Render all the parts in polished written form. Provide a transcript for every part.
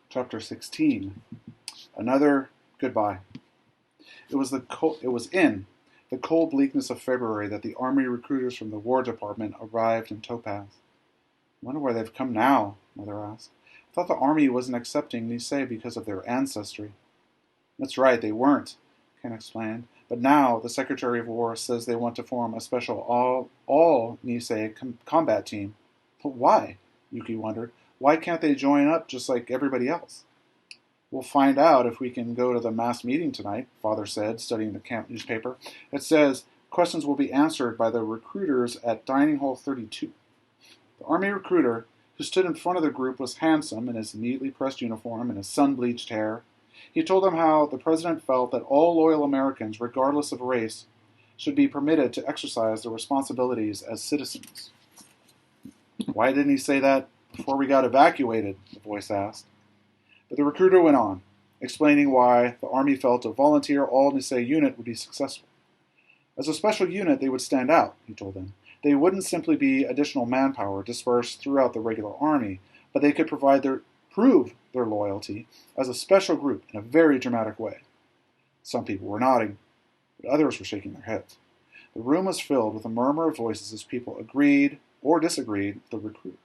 Chapter 16. Another goodbye. It was in the cold bleakness of February that the Army recruiters from the War Department arrived in Topaz. I wonder where they've come now, Mother asked. I thought the Army wasn't accepting Nisei because of their ancestry. That's right, they weren't, Ken explained. But now the Secretary of War says they want to form a special all Nisei combat team. But why? Yuki wondered. Why can't they join up just like everybody else? We'll find out if we can go to the mass meeting tonight, Father said, studying the camp newspaper. It says questions will be answered by the recruiters at Dining Hall 32. The Army recruiter, who stood in front of the group, was handsome in his neatly pressed uniform and his sun-bleached hair. He told them how the president felt that all loyal Americans, regardless of race, should be permitted to exercise their responsibilities as citizens. Why didn't he say that before we got evacuated? The voice asked. But the recruiter went on, explaining why the Army felt a volunteer all-Nisei unit would be successful. As a special unit, they would stand out, he told them. They wouldn't simply be additional manpower dispersed throughout the regular Army, but they could prove their loyalty as a special group in a very dramatic way. Some people were nodding, but others were shaking their heads. The room was filled with a murmur of voices as people agreed or disagreed with the recruiter.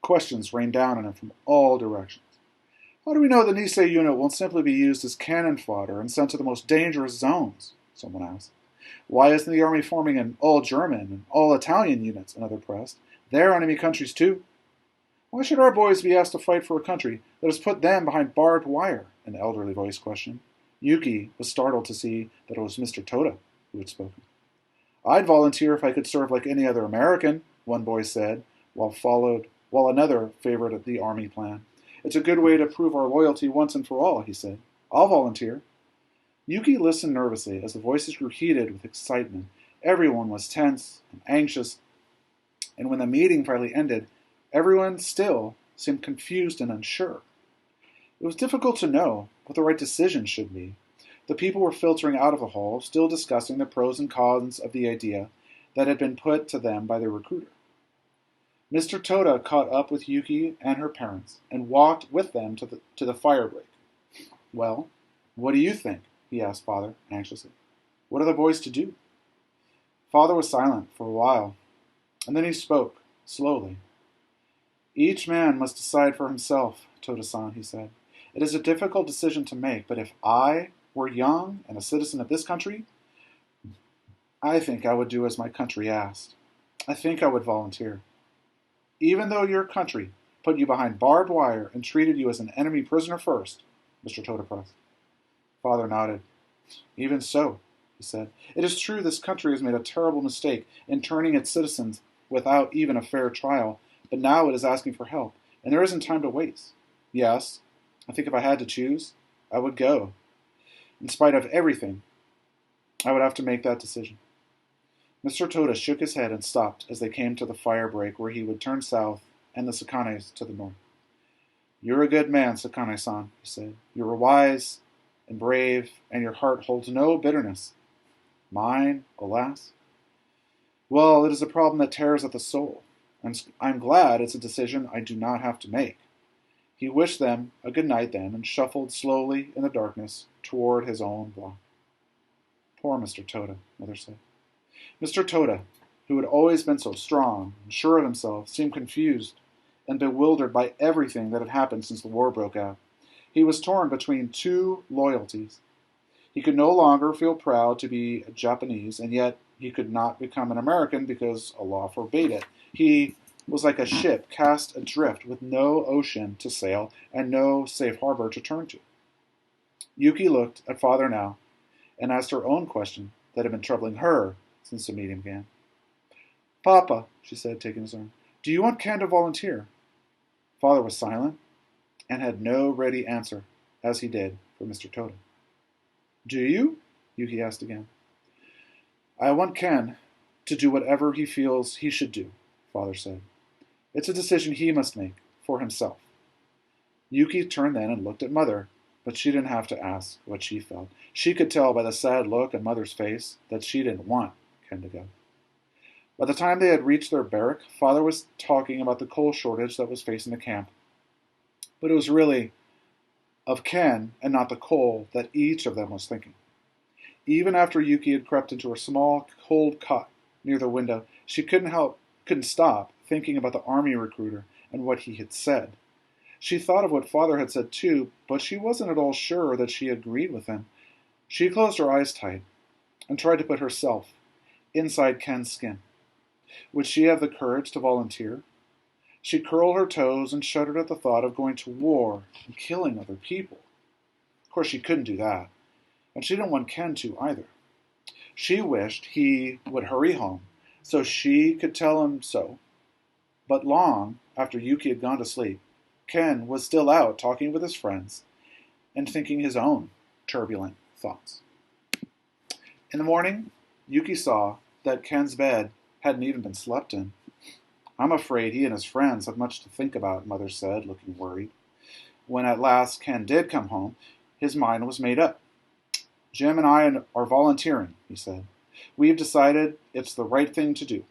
Questions rained down on him from all directions. How do we know the Nisei unit won't simply be used as cannon fodder and sent to the most dangerous zones? Someone asked. Why isn't the Army forming an all-German and all-Italian units? Another pressed. They're enemy countries too. Why should our boys be asked to fight for a country that has put them behind barbed wire? An elderly voice questioned. Yuki was startled to see that it was Mr. Toda who had spoken. I'd volunteer if I could serve like any other American, one boy said, while another favored the Army plan. It's a good way to prove our loyalty once and for all, he said. I'll volunteer. Yuki listened nervously as the voices grew heated with excitement. Everyone was tense and anxious, and when the meeting finally ended, everyone still seemed confused and unsure. It was difficult to know what the right decision should be. The people were filtering out of the hall, still discussing the pros and cons of the idea that had been put to them by the recruiter. Mr. Toda caught up with Yuki and her parents and walked with them to the fire break. Well, what do you think? He asked Father anxiously. What are the boys to do? Father was silent for a while, and then he spoke, slowly. Each man must decide for himself, Toda-san, he said. It is a difficult decision to make, but if I were young and a citizen of this country, I think I would do as my country asked. I think I would volunteer. Even though your country put you behind barbed wire and treated you as an enemy prisoner first, Mr. Toda pressed. Father nodded. Even so, he said, it is true this country has made a terrible mistake in turning its citizens without even a fair trial, but now it is asking for help, and there isn't time to waste. Yes, I think if I had to choose, I would go. In spite of everything, I would have to make that decision. Mr. Toda shook his head and stopped as they came to the fire break where he would turn south and the Sakanes to the north. You're a good man, Sakane-san, he said. You are wise and brave, and your heart holds no bitterness. Mine, alas? Well, it is a problem that tears at the soul, and I'm glad it's a decision I do not have to make. He wished them a good night then and shuffled slowly in the darkness toward his own block. Poor Mr. Toda, Mother said. Mr. Toda, who had always been so strong and sure of himself, seemed confused and bewildered by everything that had happened since the war broke out. He was torn between two loyalties. He could no longer feel proud to be a Japanese, and yet he could not become an American because a law forbade it. He was like a ship cast adrift with no ocean to sail and no safe harbor to turn to. Yuki looked at Father now and asked her own question that had been troubling her since the meeting began. Papa, she said, taking his arm, do you want Ken to volunteer? Father was silent and had no ready answer, as he did for Mr. Toda. Do you? Yuki asked again. I want Ken to do whatever he feels he should do, Father said. It's a decision he must make for himself. Yuki turned then and looked at Mother, but she didn't have to ask what she felt. She could tell by the sad look on Mother's face that she didn't want Ken to go. By the time they had reached their barrack, Father was talking about the coal shortage that was facing the camp. But it was really of Ken and not the coal that each of them was thinking. Even after Yuki had crept into her small, cold cot near the window, she couldn't stop thinking about the army recruiter and what he had said. She thought of what Father had said too, but she wasn't at all sure that she agreed with him. She closed her eyes tight and tried to put herself inside Ken's skin. Would she have the courage to volunteer? She curled her toes and shuddered at the thought of going to war and killing other people. Of course, she couldn't do that, and she didn't want Ken to either. She wished he would hurry home so she could tell him so. But long after Yuki had gone to sleep, Ken was still out talking with his friends and thinking his own turbulent thoughts. In the morning, Yuki saw that Ken's bed hadn't even been slept in. "I'm afraid he and his friends have much to think about," Mother said, looking worried. When at last Ken did come home, his mind was made up. "Jim and I are volunteering," he said. "We've decided it's the right thing to do.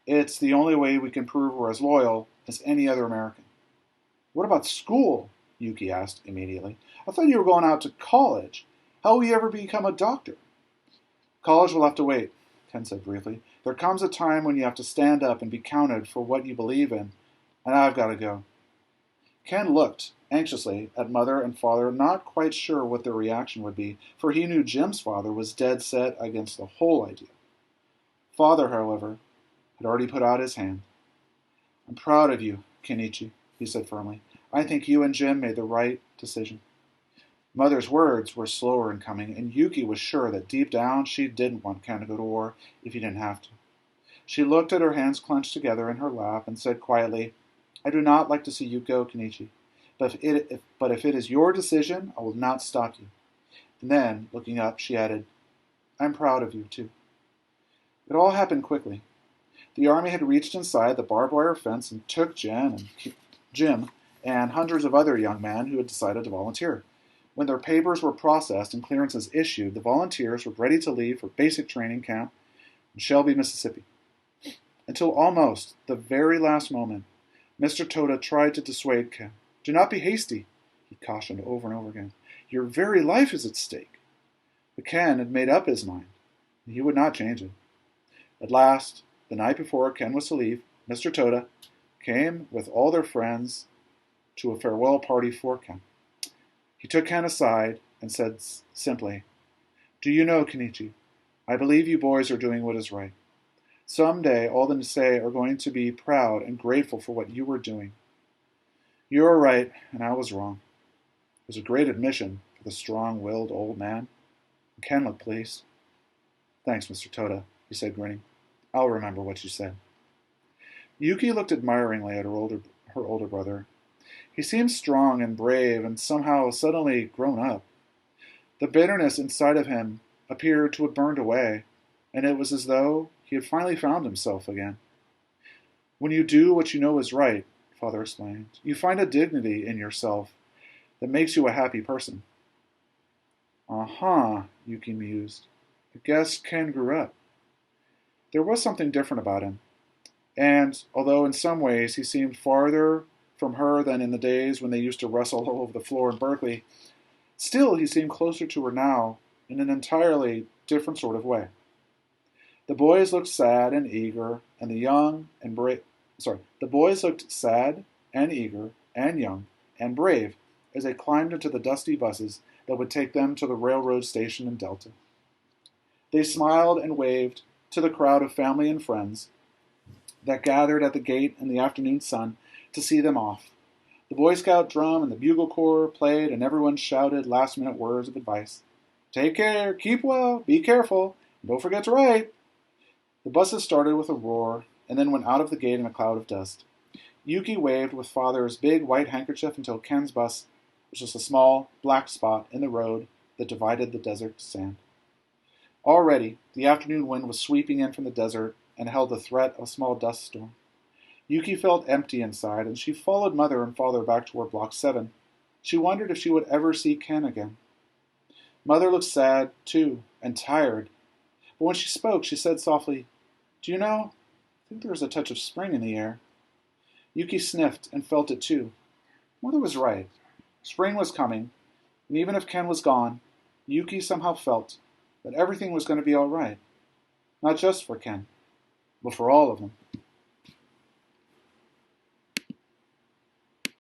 It's the only way we can prove we're as loyal as any other American." "What about school?" Yuki asked immediately. "I thought you were going out to college. How will you ever become a doctor?" "College will have to wait," Ken said briefly. "There comes a time when you have to stand up and be counted for what you believe in, and I've got to go." Ken looked anxiously at Mother and Father, not quite sure what their reaction would be, for he knew Jim's father was dead set against the whole idea. Father, however, had already put out his hand. "I'm proud of you, Kenichi," he said firmly. "I think you and Jim made the right decision." Mother's words were slower in coming, and Yuki was sure that deep down she didn't want Ken to go to war if he didn't have to. She looked at her hands clenched together in her lap and said quietly, "I do not like to see you go, Kenichi, but if it is your decision, I will not stop you." And then, looking up, she added, "I'm proud of you, too." It all happened quickly. The army had reached inside the barbed wire fence and took Jim and hundreds of other young men who had decided to volunteer. When their papers were processed and clearances issued, the volunteers were ready to leave for basic training camp in Shelby, Mississippi. Until almost the very last moment, Mr. Toda tried to dissuade Ken. "Do not be hasty," he cautioned over and over again. "Your very life is at stake." But Ken had made up his mind. He would not change it. At last, the night before Ken was to leave, Mr. Toda came with all their friends to a farewell party for Ken. He took Ken aside and said simply, "Do you know, Kenichi, I believe you boys are doing what is right. Someday all the Nisei are going to be proud and grateful for what you were doing. You were right, and I was wrong." It was a great admission for the strong-willed old man. Ken looked pleased. "Thanks, Mr. Toda," he said, grinning. "I'll remember what you said." Yuki looked admiringly at her older brother. He seemed strong and brave and somehow suddenly grown up. The bitterness inside of him appeared to have burned away, and it was as though he had finally found himself again. "When you do what you know is right," Father explained, "you find a dignity in yourself that makes you a happy person." "Uh-huh," Yuki mused. "I guess Ken grew up." There was something different about him, and although in some ways he seemed farther from her than in the days when they used to wrestle all over the floor in Berkeley, still he seemed closer to her now in an entirely different sort of way. The boys looked sad and eager, and the boys looked sad and eager and young and brave as they climbed into the dusty buses that would take them to the railroad station in Delta. They smiled and waved to the crowd of family and friends that gathered at the gate in the afternoon sun to see them off. The Boy Scout drum and the bugle corps played, and everyone shouted last-minute words of advice. "Take care, keep well, be careful, and don't forget to write." The buses started with a roar, and then went out of the gate in a cloud of dust. Yuki waved with Father's big white handkerchief until Ken's bus was just a small black spot in the road that divided the desert sand. Already, the afternoon wind was sweeping in from the desert and held the threat of a small dust storm. Yuki felt empty inside, and she followed Mother and Father back toward Block 7. She wondered if she would ever see Ken again. Mother looked sad, too, and tired. But when she spoke, she said softly, "Do you know, I think there is a touch of spring in the air." Yuki sniffed and felt it, too. Mother was right. Spring was coming, and even if Ken was gone, Yuki somehow felt that everything was going to be all right. Not just for Ken, but for all of them.